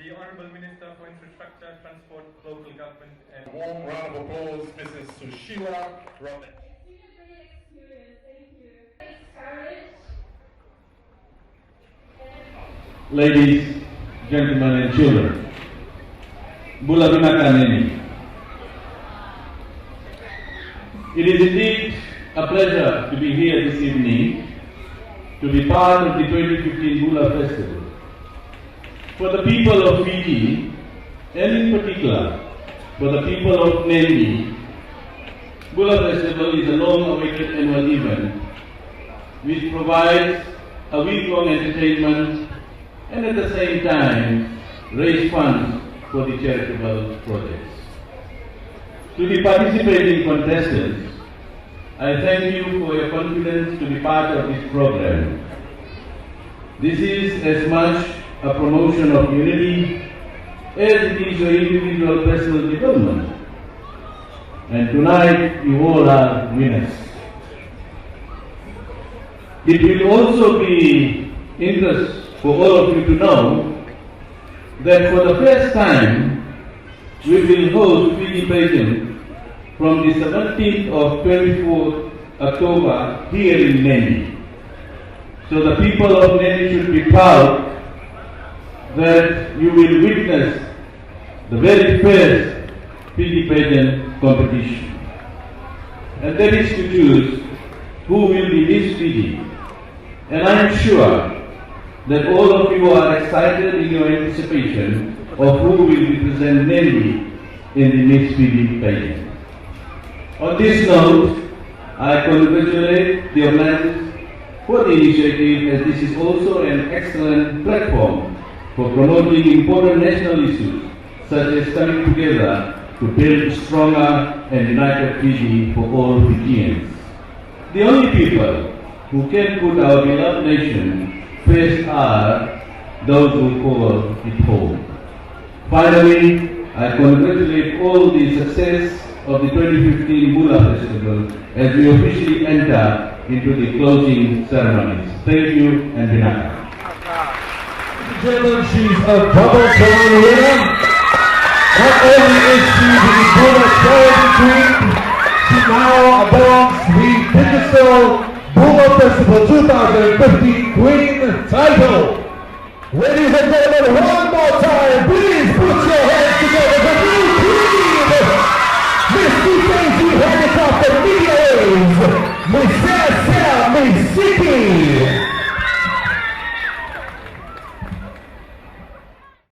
the Honourable Minister for Infrastructure, Transport, Local Government and... A warm round of applause, Mrs. Sushila Rohit. Ladies, gentlemen and children, Bula Vinaka Nemi. It is indeed a pleasure to be here this evening to be part of the 2015 Bula Festival. For the people of Fiji, and in particular for the people of Nemi, Bula Festival is a long-awaited annual event which provides a week-long entertainment and at the same time raise funds for the charitable projects. To the participating contestants, I thank you for your confidence to be part of this program. This is as much a promotion of unity as it is your individual personal development. And tonight you all are winners. It will also be interest for all of you to know that for the first time we will host Fiji pageant from the 17th of 24th October here in Nemi. So the people of Nemi should be proud that you will witness the very first Fiji pageant competition. And that is to choose who will be Miss Fiji. And I am sure that all of you are excited in your anticipation of who will represent Nemi in the Miss Fiji pageant. On this note, I congratulate the organizers for the initiative, as this is also an excellent platform for promoting important national issues such as coming together to build stronger and united Fiji for all Fijians. The only people who can put our beloved nation first are those who call it home. Finally, I congratulate all the success of the 2015 Bula Festival as we officially enter into the closing ceremonies. Thank you and Vinaka. Gentlemen, she's a double crown winner. Not only is she the Bula Charity Queen, she now adorns the Digital Bula Festival 2015 Queen title. Ladies and gentlemen, one more time.